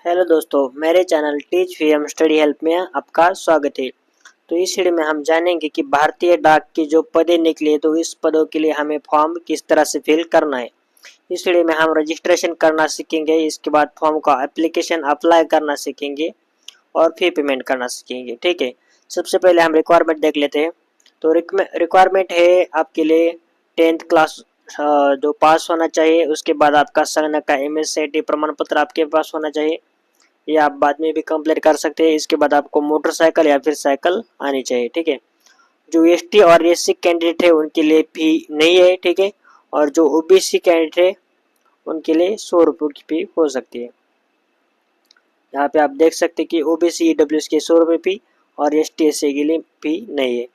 Hello दोस्तों, मेरे channel teach VM study help में आपका स्वागत है। तो इस वीडियो में हम जानेंगे कि भारतीय डाक की जो पदें निकली है तो इस पदों के लिए हमें फॉर्म किस तरह से फिल करना है। इस वीडियो में हम रजिस्ट्रेशन करना सीखेंगे, इसके बाद फॉर्म का एप्लीकेशन अप्लाई करना सीखेंगे और फी पेमेंट करना सीखेंगे। ठीक है, सबसे पहले हम रिक्वायरमेंट देख लेते हैं। तो रिक्वायरमेंट है आपके लिए 10th क्लास जो पास होना चाहिए, उसके बाद आपका संगणक का एमएससीआईटी प्रमाण पत्र आपके पास होना चाहिए। ये आप बाद में भी कंप्लीट कर सकते हैं। इसके बाद आपको मोटरसाइकिल या फिर साइकिल आनी चाहिए। ठीक है, जो एसटी और एससी कैंडिडेट है उनके लिए फी नहीं है। ठीक है, और जो ओबीसी कैंडिडेट है उनके लिए 100 रुपये की फी हो सकती है। यहाँ पे आप देख सकते हैं कि ओबीसी ईडब्ल्यूएस के 100 रुपये फी और एसटी एससी के लिए फी नहीं है।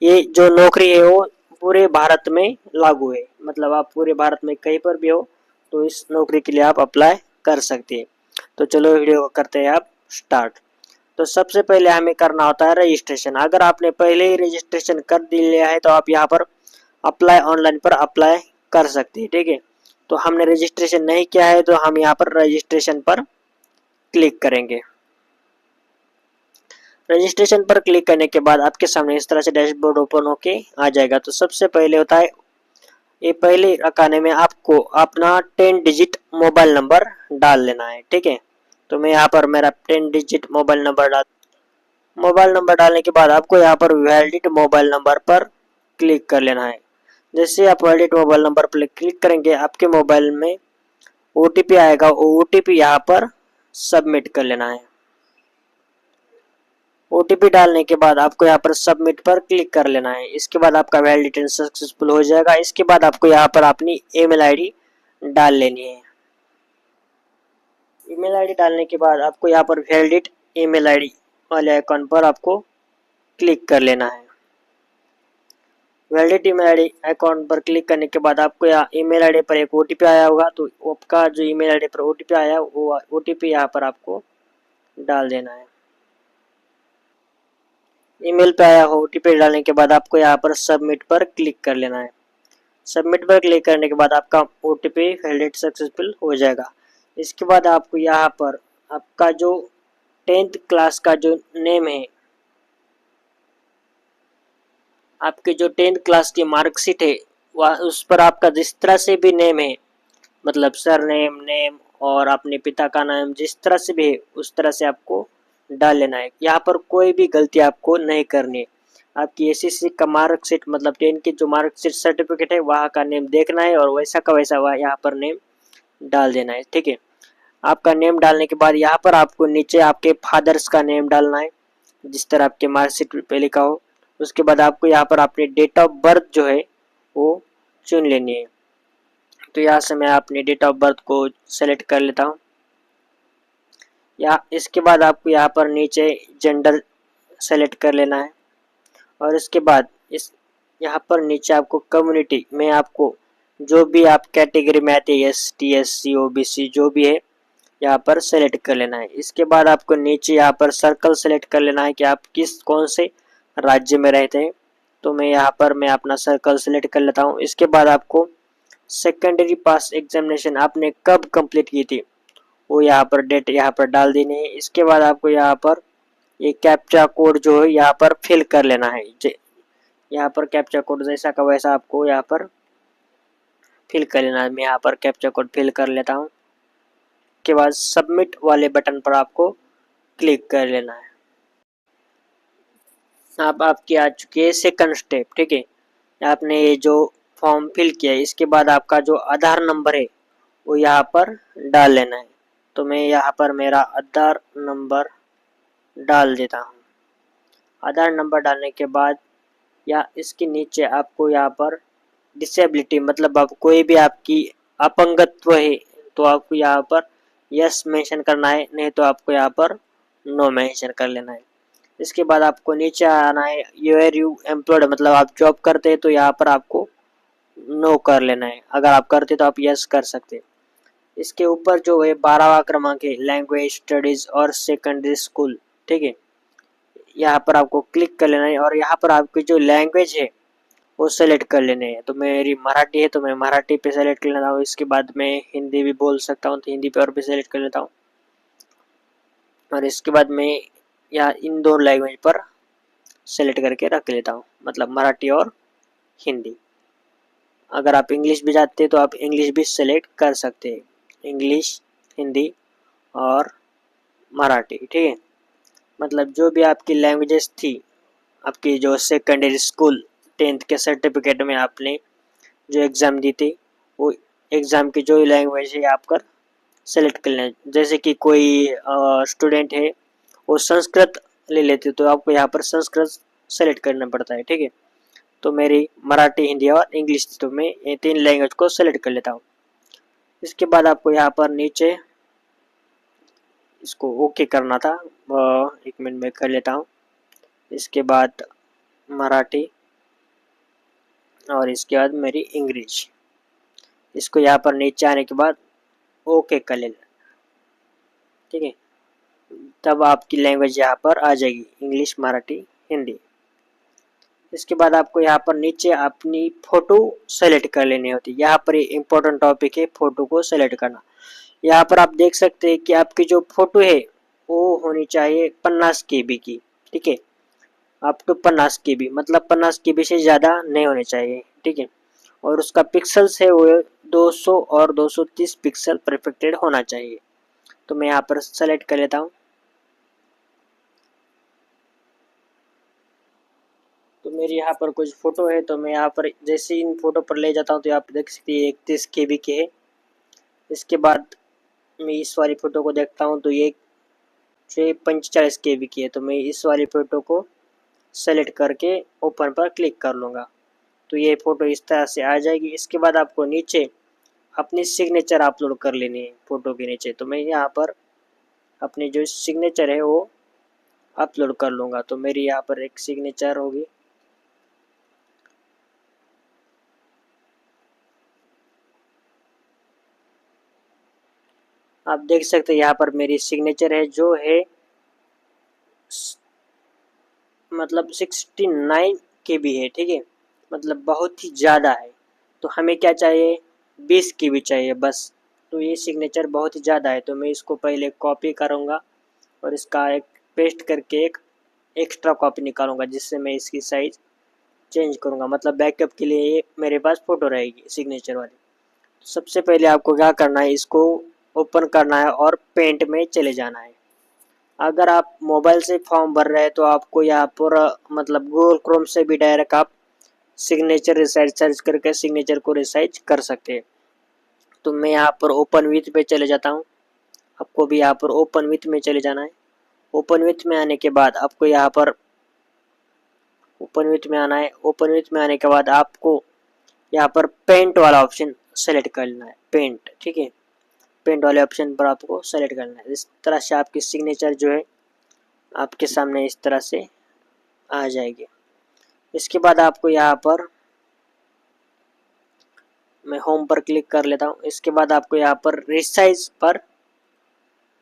ये जो नौकरी है वो पूरे भारत में लागू है, मतलब आप पूरे भारत में कहीं पर भी हो तो इस नौकरी के लिए आप अप्लाई कर सकते हैं। तो चलो वीडियो को करते हैं आप स्टार्ट। तो सबसे पहले हमें करना होता है रजिस्ट्रेशन। अगर आपने पहले ही रजिस्ट्रेशन कर लिया है तो आप यहाँ पर अप्लाई ऑनलाइन पर अप्लाई कर सकते हैं। ठीक है, तो हमने रजिस्ट्रेशन नहीं किया है तो हम यहाँ पर रजिस्ट्रेशन पर क्लिक करेंगे। रजिस्ट्रेशन पर क्लिक करने के बाद आपके सामने इस तरह से डैशबोर्ड ओपन होके आ जाएगा। तो सबसे पहले होता है ये पहले रखाने में आपको अपना 10 डिजिट मोबाइल नंबर डाल लेना है। ठीक है, तो मैं यहाँ पर मेरा 10 डिजिट मोबाइल नंबर डालने के बाद आपको यहाँ पर वैलिड मोबाइल नंबर पर क्लिक कर लेना है। जैसे आप वैलिड मोबाइल नंबर पर क्लिक करेंगे आपके मोबाइल में ओटीपी आएगा, वो ओटीपी यहाँ पर सबमिट कर लेना है। ओटीपी डालने के बाद आपको यहाँ पर सबमिट पर क्लिक कर लेना है। इसके बाद आपका वैलिडेशन सक्सेसफुल हो जाएगा। इसके बाद आपको यहाँ पर अपनी ईमेल आईडी डाल लेनी है। ईमेल आईडी डालने के बाद आपको यहाँ पर वैलिड ईमेल आईडी वाले आइकॉन पर आपको क्लिक कर लेना है। वैलिड ईमेल आईडी अकाउंट पर क्लिक करने के बाद आपको यहाँ ईमेल आईडी पर एक ओटीपी आया होगा, तो आपका जो ईमेल आईडी पर ओटीपी आया वो ओटीपी यहाँ पर आपको डाल देना है। ईमेल पे आया हो ओटीपी डालने के बाद आपको यहाँ पर सबमिट पर क्लिक कर लेना है। सबमिट पर क्लिक करने के बाद आपका ओटीपी वैलिड सक्सेसफुल हो जाएगा। इसके बाद आपको यहाँ पर आपका जो 10th क्लास का जो नेम है, आपके जो 10th क्लास की मार्कशीट है वह उस पर आपका जिस तरह से भी नेम है, मतलब सर नेम नेम और अपने पिता का नाम जिस तरह से भी है उस तरह से आपको डाल लेना है। यहाँ पर कोई भी गलती आपको नहीं करनी है। आपकी एसएससी का मार्कशीट मतलब 10 की जो मार्कशीट सर्टिफिकेट है वहाँ का नेम देखना है और वैसा का वैसा वह यहाँ पर नेम डाल देना है। ठीक है, आपका नेम डालने के बाद यहाँ पर आपको नीचे आपके फादर्स का नेम डालना है जिस तरह आपके मार्कशीट पे लिखा हो। उसके बाद आपको यहाँ पर अपनी डेट ऑफ बर्थ जो है वो चुन लेनी है। तो यहाँ से मैं अपनी डेट ऑफ बर्थ को सेलेक्ट कर लेता हूँ। या इसके बाद आपको यहाँ पर नीचे जेंडर सेलेक्ट कर लेना है और इसके बाद इस यहाँ पर नीचे आपको कम्युनिटी में आपको जो भी आप कैटेगरी में आते हैं एसटी एससी ओबीसी जो भी है यहाँ पर सेलेक्ट कर लेना है। इसके बाद आपको नीचे यहाँ पर सर्कल सेलेक्ट कर लेना है कि आप किस कौन से राज्य में रहते हैं। तो मैं यहाँ पर मैं अपना सर्कल सेलेक्ट कर लेता हूँ। इसके बाद आपको सेकेंडरी पास एग्जामिनेशन आपने कब कंप्लीट की थी वो यहाँ पर डेट यहाँ पर डाल देनी है। इसके बाद आपको यहाँ पर ये कैप्चा कोड जो है यहाँ पर फिल कर लेना है। यहाँ पर कैप्चा कोड जैसा का वैसा आपको यहाँ पर फिल कर लेना है। मैं यहाँ पर कैप्चा कोड फिल कर लेता हूँ। के बाद सबमिट वाले बटन पर आपको क्लिक कर लेना है। आप आपकी आ चुकी है सेकंड स्टेप। ठीक है, आपने ये जो फॉर्म फिल किया है इसके बाद आपका जो आधार नंबर है वो यहाँ पर डाल लेना है। तो मैं यहाँ पर मेरा आधार नंबर डाल देता हूँ। आधार नंबर डालने के बाद या इसके नीचे आपको यहाँ पर डिसेबिलिटी मतलब आप कोई भी आपकी अपंगत्व है तो आपको यहाँ पर यस मेंशन करना है, नहीं तो आपको यहाँ पर नो मेंशन कर लेना है। इसके बाद आपको नीचे आना है यूआर यू एम्प्लॉयड मतलब आप जॉब करते हैं तो यहाँ पर आपको नो कर लेना है। अगर आप करते तो आप यस कर सकते। इसके ऊपर जो है 12वां क्रमांक है लैंग्वेज स्टडीज और सेकेंडरी स्कूल। ठीक है, यहाँ पर आपको क्लिक कर लेना है और यहाँ पर आपकी जो लैंग्वेज है वो सेलेक्ट कर लेने हैं। तो मेरी मराठी है तो मैं मराठी पे सेलेक्ट कर लेता हूँ। इसके बाद मैं हिंदी भी बोल सकता हूँ तो हिंदी पे और भी सेलेक्ट कर लेता हूँ। और इसके बाद मैं यहाँ इन दोनों लैंग्वेज पर सेलेक्ट करके रख लेता हूँ, मतलब मराठी और हिंदी। अगर आप इंग्लिश भी चाहते हैं तो आप इंग्लिश भी सेलेक्ट कर सकते हैं, इंग्लिश, हिंदी और मराठी, ठीक है। मतलब जो भी आपकी लैंग्वेजेस थी, आपकी जो सेकेंडरी स्कूल 10th के सर्टिफिकेट में आपने जो एग्ज़ाम दी थी, वो एग्ज़ाम की जो लैंग्वेज है आप कर सेलेक्ट कर लें। जैसे कि कोई स्टूडेंट है वो संस्कृत ले लेते तो आपको यहाँ पर संस्कृत सेलेक्ट करना पड़ता है, ठीक है। तो मेरी मराठी, हिंदी और इंग्लिश थी, तो मैं ये 3 लैंग्वेज को सेलेक्ट कर लेता हूँ। इसके बाद आपको यहाँ पर नीचे इसको ओके करना था, 1 मिनट में कर लेता हूँ। इसके बाद मराठी और इसके बाद मेरी इंग्लिश, इसको यहाँ पर नीचे आने के बाद ओके कर लेना, ठीक है। तब आपकी लैंग्वेज यहाँ पर आ जाएगी, इंग्लिश, मराठी, हिंदी। इसके बाद आपको यहाँ पर नीचे अपनी फ़ोटो सेलेक्ट कर लेनी होती है। यहाँ पर इम्पोर्टेंट टॉपिक है फ़ोटो को सेलेक्ट करना। यहाँ पर आप देख सकते हैं कि आपकी जो फ़ोटो है वो होनी चाहिए 50 KB की, ठीक है। अप टू 50 KB, मतलब 50 KB से ज़्यादा नहीं होने चाहिए, ठीक है। और उसका पिक्सल्स है वो 200 और 230 पिक्सल परफेक्टेड होना चाहिए। तो मैं यहाँ पर सेलेक्ट कर लेता हूँ। तो मेरी यहाँ पर कुछ फ़ोटो है, तो मैं यहाँ पर जैसे इन फ़ोटो पर ले जाता हूँ तो आप देख सकते हैं 31 KB की है। इसके बाद मैं इस वाली फ़ोटो को देखता हूँ तो ये 45 KB की है, तो मैं इस वाली फ़ोटो को सेलेक्ट करके ओपन पर क्लिक कर लूँगा। तो ये फ़ोटो इस तरह से आ जाएगी। इसके बाद आपको नीचे अपनी सिग्नेचर अपलोड कर लेनी है फ़ोटो के नीचे। तो मैं यहाँ पर अपनी जो सिग्नेचर है वो अपलोड कर लूँगा। तो मेरी यहाँ पर एक सिग्नेचर होगी, आप देख सकते हैं यहाँ पर मेरी सिग्नेचर है जो है मतलब 69 KB है, ठीक है। मतलब बहुत ही ज़्यादा है। तो हमें क्या चाहिए, 20 KB चाहिए बस। तो ये सिग्नेचर बहुत ही ज़्यादा है, तो मैं इसको पहले कॉपी करूँगा और इसका एक पेस्ट करके एक एक्स्ट्रा कॉपी निकालूंगा, जिससे मैं इसकी साइज़ चेंज करूँगा। मतलब बैकअप के लिए ये मेरे पास फ़ोटो रहेगी सिग्नेचर वाली। तो सबसे पहले आपको क्या करना है, इसको ओपन करना है और पेंट में चले जाना है। अगर आप मोबाइल से फॉर्म भर रहे हैं तो आपको यहाँ पर मतलब गूगल क्रोम से भी डायरेक्ट आप सिग्नेचर रिसाइज सर्च करके सिग्नेचर को रिसाइज कर सकते हैं। तो मैं यहाँ पर ओपन विथ पे चले जाता हूँ, आपको भी यहाँ पर ओपन विथ में चले जाना है। ओपन विथ में आने के बाद आपको यहाँ पर ओपन विथ में आना है। ओपन विथ में आने के बाद आपको यहाँ पर पेंट वाला ऑप्शन सेलेक्ट कर लेना है, पेंट, ठीक है। पेंट वाले ऑप्शन पर आपको सेलेक्ट करना है। इस तरह से आपकी सिग्नेचर जो है आपके सामने इस तरह से आ जाएगी। इसके बाद आपको यहाँ पर मैं होम पर क्लिक कर लेता हूँ। इसके बाद आपको यहाँ पर रिसाइज पर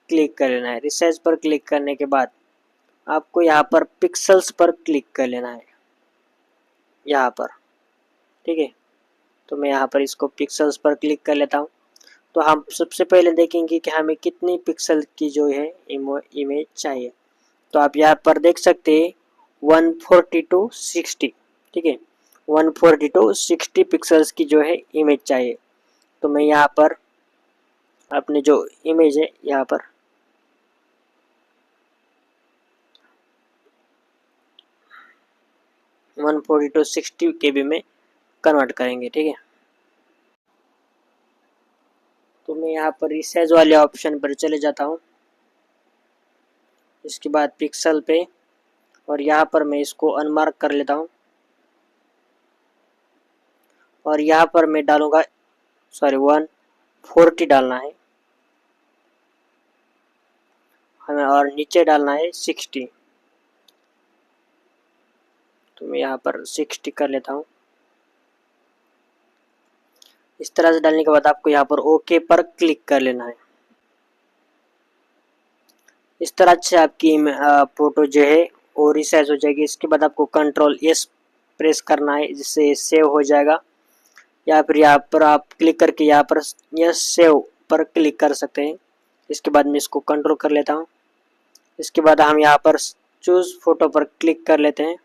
क्लिक कर लेना है। रिसाइज पर क्लिक करने के बाद आपको यहाँ पर पिक्सल्स पर क्लिक कर लेना है, यहाँ पर, ठीक है। तो मैं यहाँ पर इसको पिक्सल्स पर क्लिक कर लेता हूँ। तो हम सबसे पहले देखेंगे कि हमें कितनी पिक्सल की जो है इमेज चाहिए। तो आप यहाँ पर देख सकते हैं 142 60, ठीक है। 142 60 पिक्सल्स की जो है इमेज चाहिए। तो मैं यहाँ पर अपने जो इमेज है यहाँ पर 142 60 KB में कन्वर्ट करेंगे, ठीक है। तो मैं यहाँ पर रिसाइज वाले ऑप्शन पर चले जाता हूँ। इसके बाद पिक्सल पे, और यहाँ पर मैं इसको अनमार्क कर लेता हूँ। और यहाँ पर मैं डालूँगा 140 डालना है हमें, और नीचे डालना है 60। तो मैं यहाँ पर 60 कर लेता हूँ। इस तरह से डालने के बाद आपको यहाँ पर ओके पर क्लिक कर लेना है। इस तरह से आपकी फ़ोटो जो है वो रिसाइज हो जाएगी। इसके बाद आपको कंट्रोल एस प्रेस करना है, जिससे सेव हो जाएगा। या फिर यहाँ पर आप क्लिक करके यहाँ पर यस सेव पर क्लिक कर सकते हैं। इसके बाद मैं इसको कंट्रोल कर लेता हूँ। इसके बाद हम यहाँ पर चूज फोटो पर क्लिक कर लेते हैं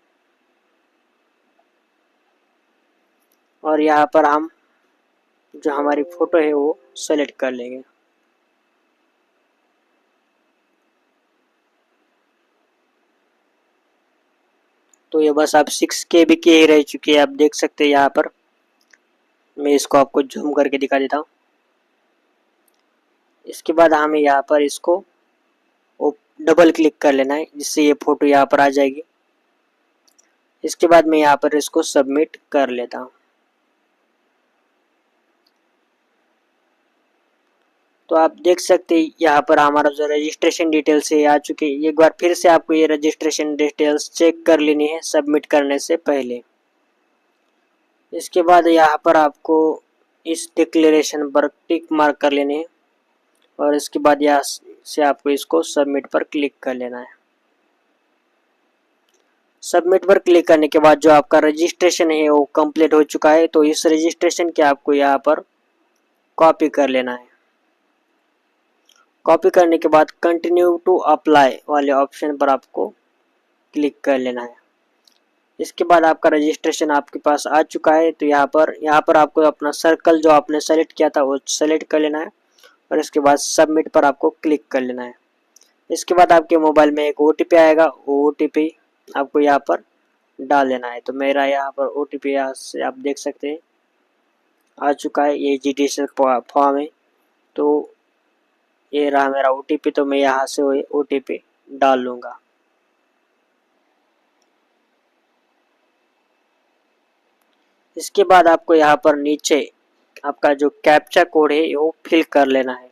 और यहाँ पर हम जो हमारी फोटो है वो सेलेक्ट कर लेंगे। तो ये बस आप 6 KB की ही रह चुकी है, आप देख सकते हैं यहाँ पर। मैं इसको आपको जूम करके दिखा देता हूँ। इसके बाद हमें यहाँ पर इसको डबल क्लिक कर लेना है, जिससे ये फोटो यहाँ पर आ जाएगी। इसके बाद मैं यहाँ पर इसको सबमिट कर लेता हूँ। तो आप देख सकते हैं यहाँ पर हमारा जो रजिस्ट्रेशन डिटेल्स है आ चुके हैं। एक बार फिर से आपको ये रजिस्ट्रेशन डिटेल्स चेक कर लेनी है सबमिट करने से पहले। इसके बाद यहाँ पर आपको इस डिक्लेरेशन पर टिक मार्क कर लेने हैं और इसके बाद यहाँ से आपको इसको सबमिट पर क्लिक कर लेना है। सबमिट पर क्लिक करने के बाद जो आपका रजिस्ट्रेशन है वो कंप्लीट हो चुका है। तो इस रजिस्ट्रेशन के आपको यहाँ पर कॉपी कर लेना है। कॉपी करने के बाद कंटिन्यू टू अप्लाई वाले ऑप्शन पर आपको क्लिक कर लेना है। इसके बाद आपका रजिस्ट्रेशन आपके पास आ चुका है। तो यहाँ पर आपको अपना सर्कल जो आपने सेलेक्ट किया था वो सेलेक्ट कर लेना है और इसके बाद सबमिट पर आपको क्लिक कर लेना है। इसके बाद आपके मोबाइल में एक OTP आएगा, वो OTP आपको यहाँ पर डाल देना है। तो मेरा यहाँ पर OTP यहाँ से आप देख सकते हैं आ चुका है, ये GDSL फॉर्म है। तो ये रहा मेरा OTP, तो मैं यहाँ से OTP डाल लूँगा। इसके बाद आपको यहाँ पर नीचे आपका जो कैप्चा कोड है वो फिल कर लेना है।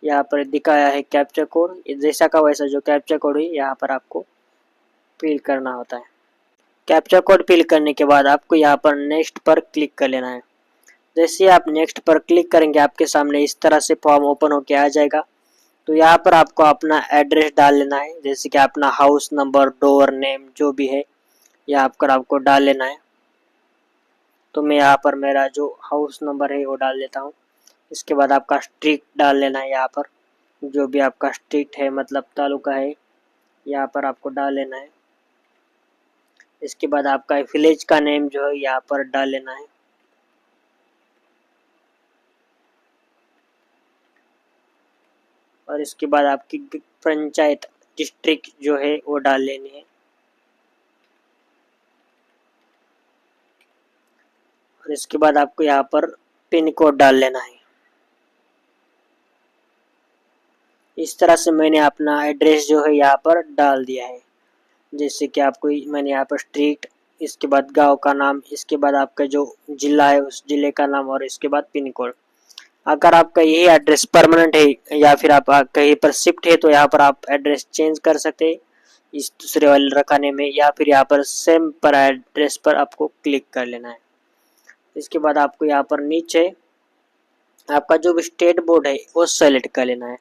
यहाँ पर दिखाया है कैप्चा कोड, जैसा का वैसा जो कैप्चा कोड है यहाँ पर आपको फिल करना होता है। कैप्चा कोड फिल करने के बाद आपको यहाँ पर नेक्स्ट पर क्लिक कर लेना है। जैसे आप नेक्स्ट पर क्लिक करेंगे आपके सामने इस तरह से फॉर्म ओपन होके आ जाएगा। तो यहाँ पर आपको अपना एड्रेस डाल लेना है, जैसे कि अपना हाउस नंबर, डोर नेम जो भी है यहाँ पर आपको डाल लेना है। तो मैं यहाँ पर मेरा जो हाउस नंबर है वो डाल देता हूँ। इसके बाद आपका स्ट्रीट डाल लेना है, यहाँ पर जो भी आपका स्ट्रीट है मतलब तालुका है यहाँ पर आपको डाल लेना है। इसके बाद आपका विलेज का नेम जो है यहाँ पर डाल लेना है। और इसके बाद आपकी पंचायत डिस्ट्रिक्ट जो है वो डाल लेनी है। और इसके बाद आपको यहाँ पर पिन कोड डाल लेना है। इस तरह से मैंने अपना एड्रेस जो है यहाँ पर डाल दिया है। जैसे कि आपको मैंने यहाँ पर स्ट्रीट, इसके बाद गांव का नाम, इसके बाद आपका जो जिला है उस जिले का नाम और इसके बाद पिन कोड। अगर आपका यही एड्रेस परमानेंट है या फिर आप कहीं पर शिफ्ट है तो यहाँ पर आप एड्रेस चेंज कर सकते हैं इस दूसरे वाले रखाने में, या फिर यहाँ पर सेम पर एड्रेस पर आपको क्लिक कर लेना है। इसके बाद आपको यहाँ पर नीचे आपका जो भी स्टेट बोर्ड है वो सेलेक्ट कर लेना है।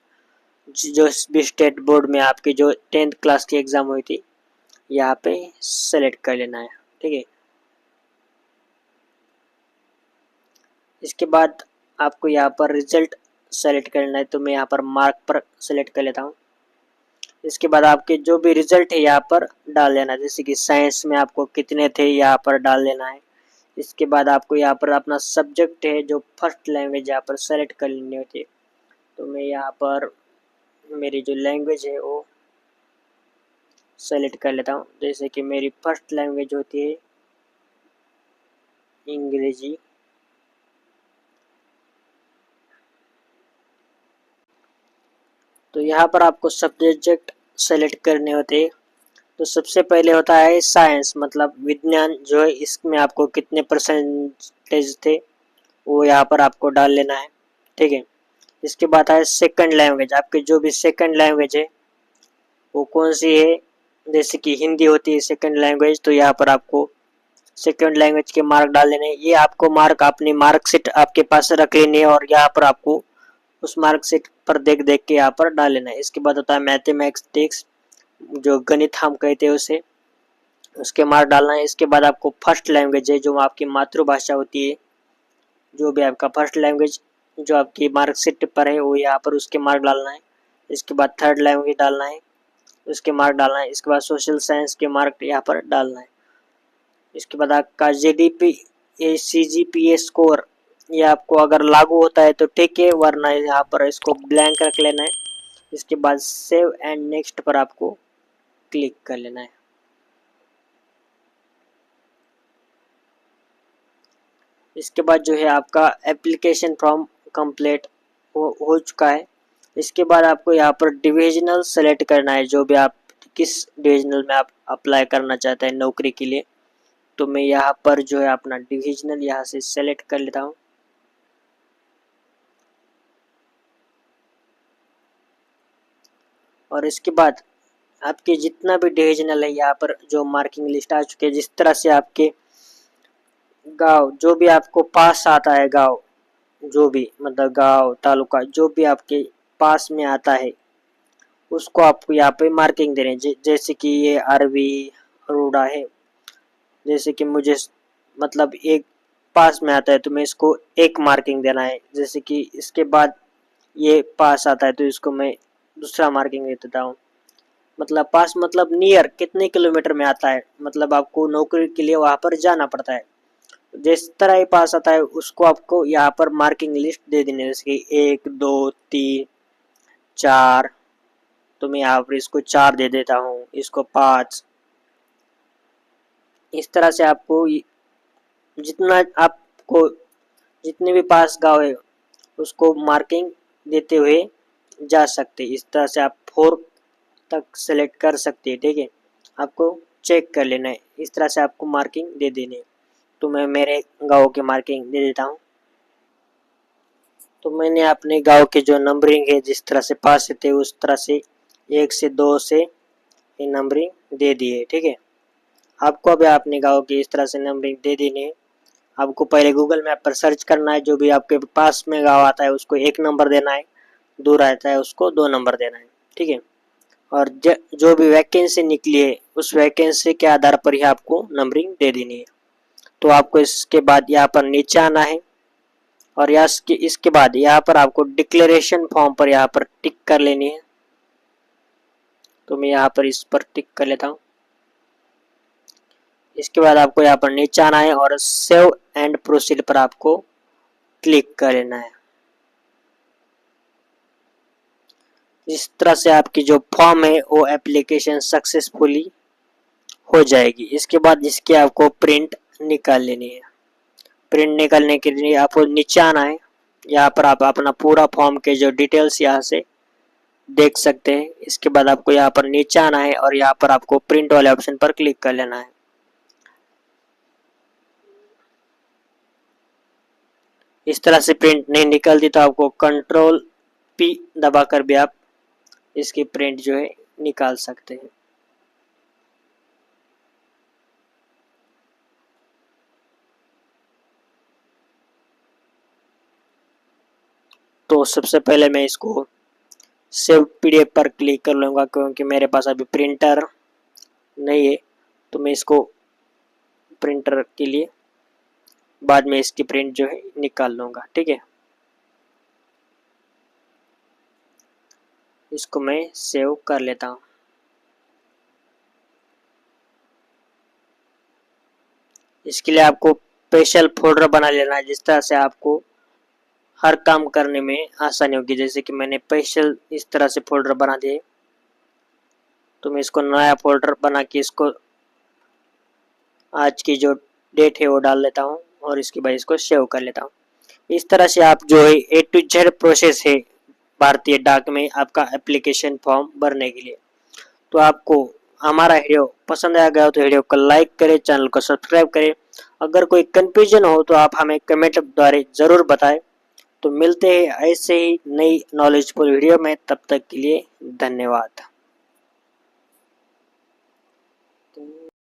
जो भी स्टेट बोर्ड में आपकी जो 10th क्लास की एग्ज़ाम हुई थी यहाँ पे सेलेक्ट कर लेना है, ठीक है। इसके बाद आपको यहाँ पर रिजल्ट सेलेक्ट करना है, तो मैं यहाँ पर मार्क पर सेलेक्ट कर लेता हूँ। इसके बाद आपके जो भी रिजल्ट है यहाँ पर डाल लेना है, जैसे कि साइंस में आपको कितने थे यहाँ पर डाल लेना है। इसके बाद आपको यहाँ पर अपना सब्जेक्ट है जो फर्स्ट लैंग्वेज यहाँ पर सेलेक्ट कर लेनी होती है। तो मैं यहाँ पर मेरी जो लैंग्वेज है वो सेलेक्ट कर लेता हूँ, जैसे कि मेरी फर्स्ट लैंग्वेज होती है अंग्रेजी। तो यहाँ पर आपको सब्जेक्ट सेलेक्ट करने होते हैं। तो सबसे पहले होता है साइंस मतलब विज्ञान, जो है इसमें आपको कितने परसेंटेज थे वो यहाँ पर आपको डाल लेना है, ठीक है। इसके बाद है सेकंड लैंग्वेज, आपके जो भी सेकंड लैंग्वेज है वो कौन सी है, जैसे कि हिंदी होती है सेकंड लैंग्वेज, तो यहाँ पर आपको सेकंड लैंग्वेज के मार्क डाल लेने हैं। ये आपको मार्क अपनी मार्कशीट आपके पास रख लेनी है और यहाँ पर आपको उस मार्कशीट पर देख देख के यहाँ पर डाल लेना है। इसके बाद होता है मैथमेटिक्स, जो गणित हम कहते हैं उसे, उसके मार्क डालना है। इसके बाद आपको फर्स्ट लैंग्वेज है जो आपकी मातृभाषा होती है, जो भी आपका फर्स्ट लैंग्वेज जो आपकी मार्कशीट पर है वो यहाँ पर उसके मार्क डालना है। इसके बाद थर्ड लैंग्वेज डालना है, उसके मार्क डालना है। इसके बाद सोशल साइंस के मार्क यहाँ पर डालना है। इसके बाद आपका जीडीपी ये सीजीपीए स्कोर, ये आपको अगर लागू होता है तो ठीक है, वरना यहाँ पर इसको ब्लैंक रख लेना है। इसके बाद सेव एंड नेक्स्ट पर आपको क्लिक कर लेना है। इसके बाद जो है आपका एप्लीकेशन फॉर्म कंप्लीट हो चुका है। इसके बाद आपको यहाँ पर डिविजनल सेलेक्ट करना है, जो भी आप किस डिविजनल में आप अप्लाई करना चाहते हैं नौकरी के लिए। तो मैं यहाँ पर जो है अपना डिविजनल यहाँ से सेलेक्ट कर लेता हूँ। और इसके बाद आपके जितना भी डिविजनल है यहाँ पर जो मार्किंग लिस्ट आ चुकी है, जिस तरह से आपके गांव जो भी आपको पास आता है, गांव जो भी मतलब गांव तालुका जो भी आपके पास में आता है उसको आपको यहाँ पे मार्किंग देनी है। जैसे कि ये अरबी अरोड़ा है, जैसे कि मुझे मतलब एक पास में आता है तो मैं इसको एक मार्किंग देना है। जैसे कि इसके बाद ये पास आता है तो इसको मैं दूसरा मार्किंग दे देता हूँ। मतलब पास मतलब नियर कितने किलोमीटर में आता है, मतलब आपको नौकरी के लिए वहाँ पर जाना पड़ता है। जिस तरह ही पास आता है उसको आपको यहाँ पर मार्किंग लिस्ट दे देनी है। जैसे कि 1 2 3 4, तो मैं यहाँ पर इसको 4 दे देता हूँ, इसको 5। इस तरह से आपको जितना आपको जितने भी पास गांव है उसको मार्किंग देते हुए जा सकते। इस तरह से आप 4 तक सेलेक्ट कर सकते हैं। ठीक है, आपको चेक कर लेना है, इस तरह से आपको मार्किंग दे देनी है। तो मैं मेरे गांव की मार्किंग दे देता हूँ। तो मैंने अपने गांव के जो नंबरिंग है जिस तरह से पास थे उस तरह से 1 से 2 से ये नंबरिंग दे दी है। ठीक है, आपको अभी अपने गांव की इस तरह से नंबरिंग दे देनी है। आपको पहले गूगल मैप पर सर्च करना है, जो भी आपके पास में गांव आता है उसको 1 नंबर देना है, दूर आता है उसको 2 नंबर देना है। ठीक है, और जो भी वैकेंसी निकली है उस वैकेंसी के आधार पर ही आपको नंबरिंग दे देनी है। तो आपको इसके बाद यहाँ पर नीचे आना है और इसके बाद यहाँ पर आपको डिक्लेरेशन फॉर्म पर यहाँ पर टिक कर लेनी है। तो मैं यहाँ पर इस पर टिक कर लेता हूँ। इसके बाद आपको यहाँ पर नीचे आना है और सेव एंड प्रोसीड पर आपको क्लिक कर लेना है। इस तरह से आपकी जो फॉर्म है वो एप्लीकेशन सक्सेसफुली हो जाएगी। इसके बाद इसकी आपको प्रिंट निकाल लेनी है। प्रिंट निकालने के लिए आपको नीचे आना है, यहाँ पर आप अपना पूरा फॉर्म के जो डिटेल्स यहाँ से देख सकते हैं। इसके बाद आपको यहाँ पर नीचे आना है और यहाँ पर आपको प्रिंट वाले ऑप्शन पर क्लिक कर लेना है। इस तरह से प्रिंट नहीं निकलती तो आपको Ctrl+P दबाकर भी आप इसकी प्रिंट जो है निकाल सकते हैं। तो सबसे पहले मैं इसको सेव पीडीएफ पर क्लिक कर लूँगा, क्योंकि मेरे पास अभी प्रिंटर नहीं है। तो मैं इसको प्रिंटर के लिए बाद में इसकी प्रिंट जो है निकाल लूँगा। ठीक है, इसको मैं सेव कर लेता हूँ। इसके लिए आपको स्पेशल फोल्डर बना लेना है, जिस तरह से आपको हर काम करने में आसानी होगी। जैसे कि मैंने स्पेशल इस तरह से फोल्डर बना दिए, तो मैं इसको नया फोल्डर बना के इसको आज की जो डेट है वो डाल लेता हूँ और इसके बाद इसको सेव कर लेता हूँ। इस तरह से आप जो है A to Z प्रोसेस है भारतीय डाक में आपका एप्लीकेशन फॉर्म भरने के लिए। तो आपको हमारा वीडियो पसंद आ गया हो तो वीडियो को लाइक करें, चैनल को सब्सक्राइब करें। अगर कोई कंफ्यूजन हो तो आप हमें कमेंट द्वारा ज़रूर बताएं। तो मिलते हैं ऐसे ही नई नॉलेजफुल वीडियो में, तब तक के लिए धन्यवाद।